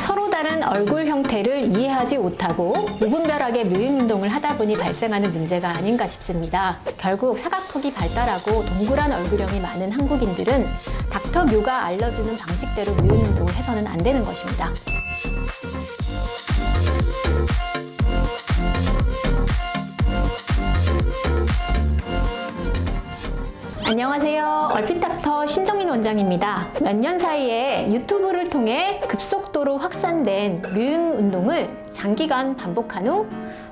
서로 다른 얼굴 형태를 이해하지 못하고 무분별하게 묘행 운동을 하다 보니 발생하는 문제가 아닌가 싶습니다. 결국 사각턱이 발달하고 동그란 얼굴형이 많은 한국인들은 닥터뮤가 알려주는 방식대로 묘행 운동을 해서는 안 되는 것입니다. 안녕하세요. 얼핏닥터 신정민 원장입니다. 몇 년 사이에 유튜브를 통해 급속도로 확산된 묘행 운동을 장기간 반복한 후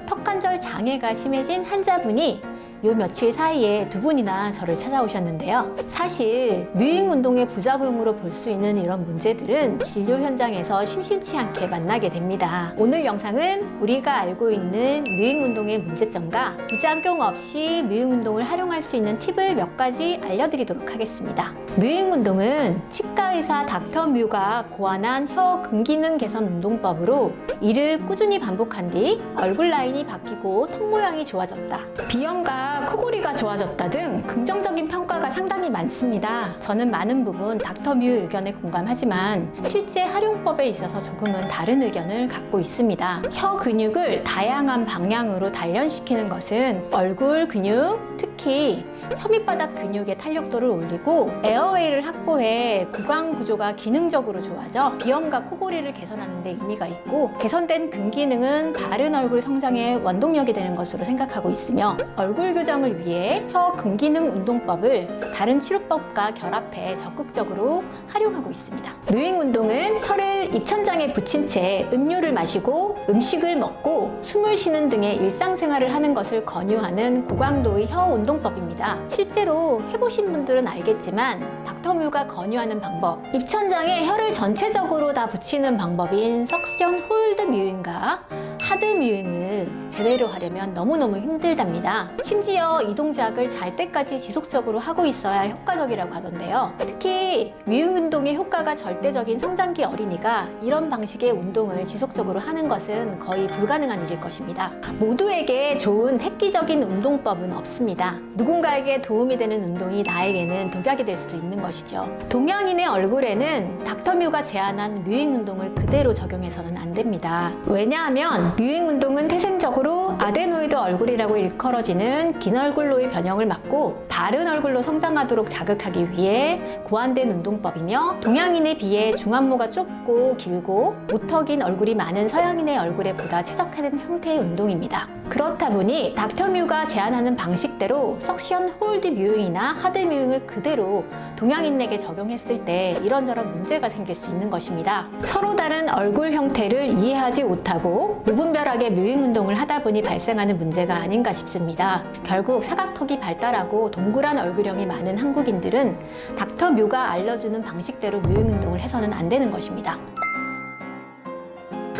턱관절 장애가 심해진 환자분이 요 며칠 사이에 두 분이나 저를 찾아오셨는데요. 사실 묘행 운동의 부작용으로 볼 수 있는 이런 문제들은 진료 현장에서 심심치 않게 만나게 됩니다. 오늘 영상은 우리가 알고 있는 묘행 운동의 문제점과 부작용 없이 묘행 운동을 활용할 수 있는 팁을 몇 가지 알려드리도록 하겠습니다. 묘행 운동은 치과의사 닥터뮤가 고안한 혀 근기능 개선 운동법으로 이를 꾸준히 반복한 뒤 얼굴 라인이 바뀌고 턱 모양이 좋아졌다, 비염과 코골이가 좋아졌다 등 긍정적인 평가가 상당히 많습니다. 저는 많은 부분 닥터뮤 의견에 공감하지만 실제 활용법에 있어서 조금은 다른 의견을 갖고 있습니다. 혀 근육을 다양한 방향으로 단련시키는 것은 얼굴 근육, 특히 혀밑바닥 근육의 탄력도를 올리고 에어웨이를 확보해 구강 구조가 기능적으로 좋아져 비염과 코골이를 개선하는 데 의미가 있고, 개선된 근기능은 바른 얼굴 성장에 원동력이 되는 것으로 생각하고 있으며, 얼굴 교정을 위해 혀 근기능 운동법을 다른 치료법과 결합해 적극적으로 활용하고 있습니다. 묘행 운동은 혀를 입천장에 붙인 채 음료를 마시고 음식을 먹고 숨을 쉬는 등의 일상생활을 하는 것을 권유하는 고강도의 혀 운동법입니다. 실제로 해보신 분들은 알겠지만 닥터뮤가 권유하는 방법, 입천장에 혀를 전체적으로 다 붙이는 방법인 석션 홀드 묘행과 하드 묘행을 제대로 하려면 너무너무 힘들답니다. 심지어 이 동작을 잘 때까지 지속적으로 하고 있어야 효과적이라고 하던데요. 특히 묘행 운동의 효과가 절대적인 성장기 어린이가 이런 방식의 운동을 지속적으로 하는 것은 거의 불가능한 일일 것입니다. 모두에게 좋은 획기적인 운동법은 없습니다. 누군가에게 도움이 되는 운동이 나에게는 독약이 될 수도 있는 것이죠. 동양인의 얼굴에는 닥터뮤가 제안한 묘행 운동을 그대로 적용해서는 안 됩니다. 왜냐하면 묘행 운동은 태생적으로 아데노이드 얼굴이라고 일컬어지는 긴 얼굴로의 변형을 막고 바른 얼굴로 성장하도록 자극하기 위해 고안된 운동법이며, 동양인에 비해 중안모가 좁고 길고 무턱인 얼굴이 많은 서양인의 얼굴에 보다 최적화된 형태의 운동입니다. 그렇다 보니 닥터뮤가 제안하는 방식대로 석션 홀드 묘행이나 하드 묘행을 그대로 동양인에게 적용했을 때 이런저런 문제가 생길 수 있는 것입니다. 서로 다른 얼굴 형태를 이해하지 못하고 무분별하게 묘행 운동을 하다 보니 발생하는 문제가 아닌가 싶습니다. 결국 사각턱이 발달하고 동그란 얼굴형이 많은 한국인들은 닥터뮤가 알려주는 방식대로 묘행 운동을 해서는 안 되는 것입니다.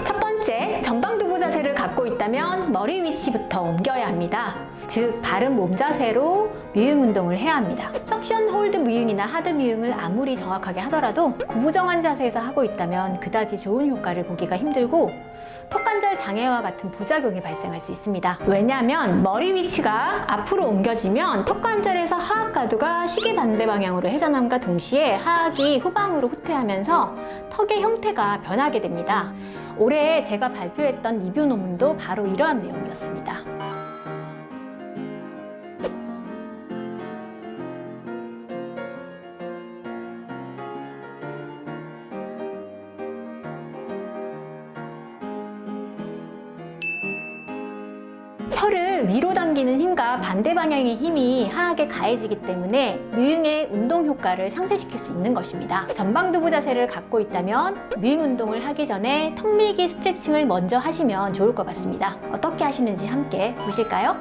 첫 번째, 전방두부 자세를 갖고 있다면 머리 위치부터 옮겨야 합니다. 즉, 바른 몸 자세로 묘행 운동을 해야 합니다. 석션 홀드 묘행이나 하드 묘행을 아무리 정확하게 하더라도 구부정한 자세에서 하고 있다면 그다지 좋은 효과를 보기가 힘들고 턱관절 장애와 같은 부작용이 발생할 수 있습니다. 왜냐하면 머리 위치가 앞으로 옮겨지면 턱관절에서 하악가두가 시계 반대 방향으로 회전함과 동시에 하악이 후방으로 후퇴하면서 턱의 형태가 변하게 됩니다. 올해 제가 발표했던 리뷰 논문도 바로 이러한 내용이었습니다. 혀를 위로 당기는 힘과 반대 방향의 힘이 하악에 가해지기 때문에 묘행의 운동 효과를 상쇄시킬 수 있는 것입니다. 전방두부 자세를 갖고 있다면 묘행 운동을 하기 전에 턱 밀기 스트레칭을 먼저 하시면 좋을 것 같습니다. 어떻게 하시는지 함께 보실까요?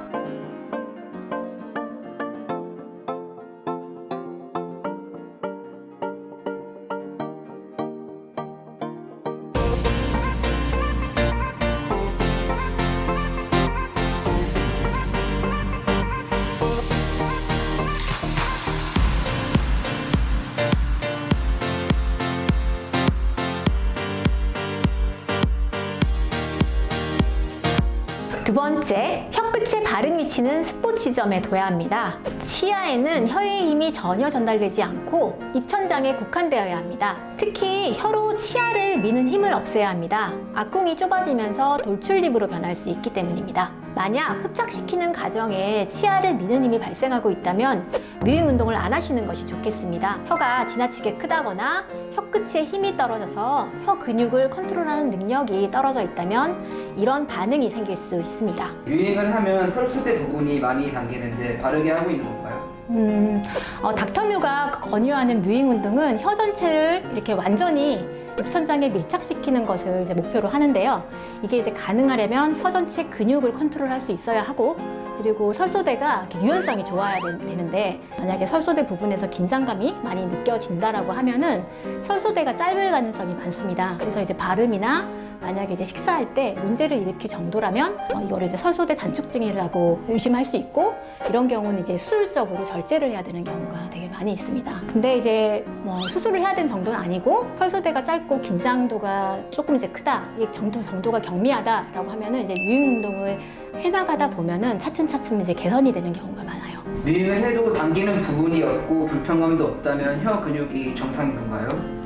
두 번째, 혀끝의 바른 위치는 스포 지점에 둬야 합니다. 치아에는 혀의 힘이 전혀 전달되지 않고 입천장에 국한되어야 합니다. 특히 혀로 치아를 미는 힘을 없애야 합니다. 악궁이 좁아지면서 돌출입으로 변할 수 있기 때문입니다. 만약 흡착시키는 과정에 치아를 미는 힘이 발생하고 있다면 뮤잉 운동을 안 하시는 것이 좋겠습니다. 혀가 지나치게 크다거나 혀끝에 힘이 떨어져서 혀 근육을 컨트롤하는 능력이 떨어져 있다면 이런 반응이 생길 수 있습니다. 뮤잉을 하면 설수대 부분이 많이 당기는데 바르게 하고 있는 건가요? 닥터뮤가 권유하는 뮤잉 운동은 혀 전체를 이렇게 완전히 입천장에 밀착시키는 것을 이제 목표로 하는데요. 이게 이제 가능하려면 혀 전체 근육을 컨트롤할 수 있어야 하고, 그리고 설소대가 유연성이 좋아야 되는데, 만약에 설소대 부분에서 긴장감이 많이 느껴진다라고 하면은 설소대가 짧을 가능성이 많습니다. 그래서 이제 발음이나 만약에 이제 식사할 때 문제를 일으킬 정도라면 이거를 이제 설소대 단축증이라고 의심할 수 있고, 이런 경우는 이제 수술적으로 절제를 해야 되는 경우가 되게 많이 있습니다. 근데 이제 수술을 해야 되는 정도는 아니고 설소대가 짧고 긴장도가 조금 이제 크다, 이 정도가 경미하다라고 하면은 이제 뮤잉 운동을 해나가다 보면은 차츰차츰 이제 개선이 되는 경우가 많아요. 뮤잉을 해도 당기는 부분이 없고 불편감도 없다면 혀 근육이 정상인 건가요?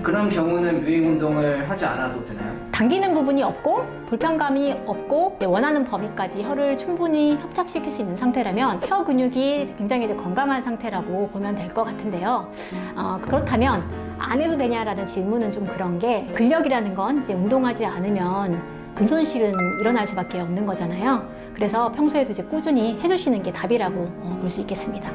그런 경우는 뮤잉 운동을 하지 않아도 되나요? 당기는 부분이 없고 불편감이 없고 원하는 범위까지 혀를 충분히 협착시킬 수 있는 상태라면 혀 근육이 굉장히 이제 건강한 상태라고 보면 될 것 같은데요. 그렇다면 안 해도 되냐라는 질문은 좀 그런 게, 근력이라는 건 이제 운동하지 않으면 근손실은 일어날 수밖에 없는 거잖아요. 그래서 평소에도 이제 꾸준히 해주시는 게 답이라고 볼 수 있겠습니다.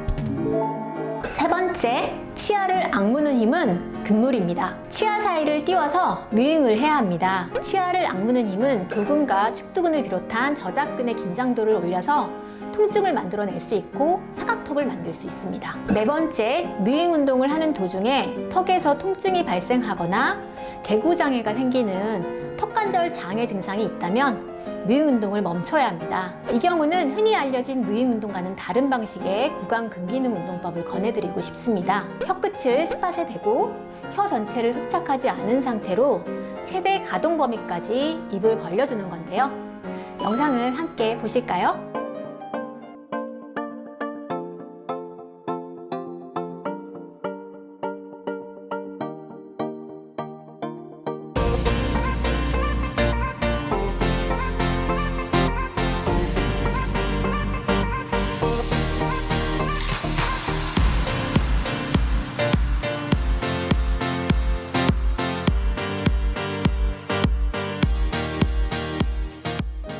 세 번째, 치아를 악무는 힘은 근물입니다. 치아 사이를 띄워서 뮤잉을 해야 합니다. 치아를 악무는 힘은 교근과 축두근을 비롯한 저작근의 긴장도를 올려서 통증을 만들어낼 수 있고 사각턱을 만들 수 있습니다. 네 번째, 뮤잉 운동을 하는 도중에 턱에서 통증이 발생하거나 개구장애가 생기는 턱관절 장애 증상이 있다면 뮤잉 운동을 멈춰야 합니다. 이 경우는 흔히 알려진 뮤잉 운동과는 다른 방식의 구강 근기능 운동법을 권해드리고 싶습니다. 혀끝을 스팟에 대고 혀 전체를 흡착하지 않은 상태로 최대 가동 범위까지 입을 벌려주는 건데요. 영상을 함께 보실까요?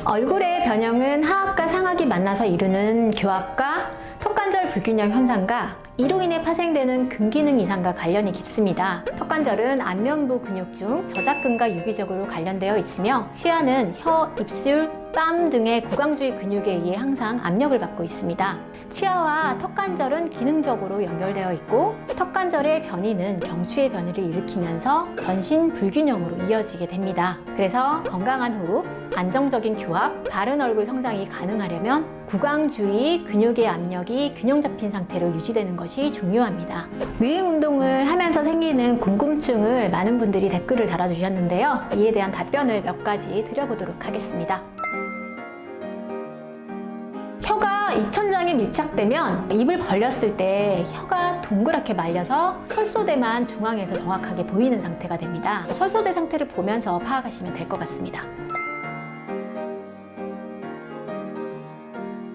얼굴의 변형은 하악과 상악이 만나서 이루는 교합과 턱관절 불균형 현상과 이로 인해 파생되는 근기능 이상과 관련이 깊습니다. 턱관절은 안면부 근육 중 저작근과 유기적으로 관련되어 있으며 치아는 혀, 입술, 뺨 등의 구강주위 근육에 의해 항상 압력을 받고 있습니다. 치아와 턱관절은 기능적으로 연결되어 있고 턱관절의 변이는 경추의 변이를 일으키면서 전신 불균형으로 이어지게 됩니다. 그래서 건강한 호흡, 안정적인 교합, 바른 얼굴 성장이 가능하려면 구강 주위 근육의 압력이 균형 잡힌 상태로 유지되는 것이 중요합니다. 뮤잉 운동을 하면서 생기는 궁금증을 많은 분들이 댓글을 달아주셨는데요. 이에 대한 답변을 몇 가지 드려보도록 하겠습니다. 혀가 입천장에 밀착되면 입을 벌렸을 때 혀가 동그랗게 말려서 설소대만 중앙에서 정확하게 보이는 상태가 됩니다. 설소대 상태를 보면서 파악하시면 될 것 같습니다.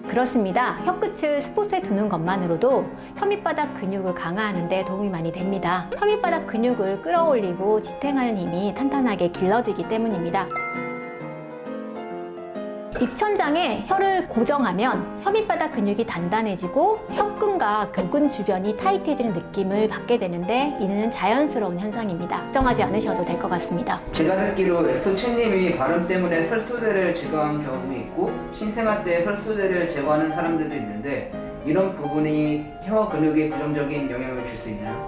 그렇습니다. 혀끝을 스포츠에 두는 것만으로도 혀밑바닥 근육을 강화하는 데 도움이 많이 됩니다. 혀밑바닥 근육을 끌어올리고 지탱하는 힘이 탄탄하게 길러지기 때문입니다. 입천장에 혀를 고정하면 혀밑바닥 근육이 단단해지고 혀끈과 교근 주변이 타이트해지는 느낌을 받게 되는데 이는 자연스러운 현상입니다. 걱정하지 않으셔도 될 것 같습니다. 제가 듣기로 엑소채님이 발음 때문에 설소대를 제거한 경험이 있고 신생아 때 설소대를 제거하는 사람들도 있는데 이런 부분이 혀 근육에 부정적인 영향을 줄 수 있나요?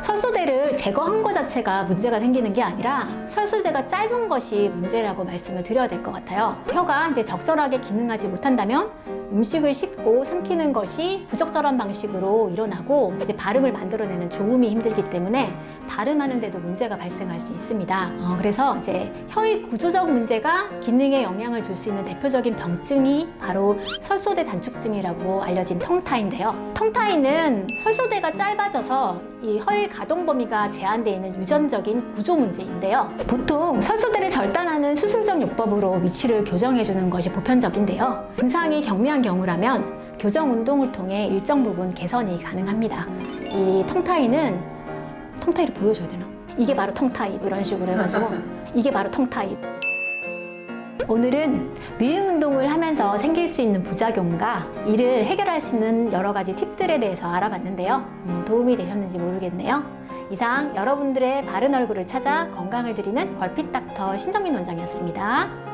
설소대를 이걸 제거한 것 자체가 문제가 생기는 게 아니라 설수대가 짧은 것이 문제라고 말씀을 드려야 될 것 같아요. 혀가 이제 적절하게 기능하지 못한다면 음식을 씹고 삼키는 것이 부적절한 방식으로 일어나고 이제 발음을 만들어내는 조음이 힘들기 때문에 발음하는데도 문제가 발생할 수 있습니다. 그래서 이제 혀의 구조적 문제가 기능에 영향을 줄 수 있는 대표적인 병증이 바로 설소대 단축증이라고 알려진 텅타인데요. 텅타이는 설소대가 짧아져서 이 혀의 가동 범위가 제한되어 있는 유전적인 구조 문제인데요. 보통 설소대를 절단하는 수술적 요법으로 위치를 교정해주는 것이 보편적인데요. 증상이 경미한 경우라면 교정 운동을 통해 일정 부분 개선이 가능합니다. 이 텅타이는 텅타이를 보여줘야 되나? 이게 바로 텅타이 이런 식으로 해가지고 이게 바로 텅타이. 오늘은 미응 운동을 하면서 생길 수 있는 부작용과 이를 해결할 수 있는 여러 가지 팁들에 대해서 알아봤는데요. 도움이 되셨는지 모르겠네요. 이상 여러분들의 바른 얼굴을 찾아 건강을 드리는 얼핏 닥터 신정민 원장이었습니다.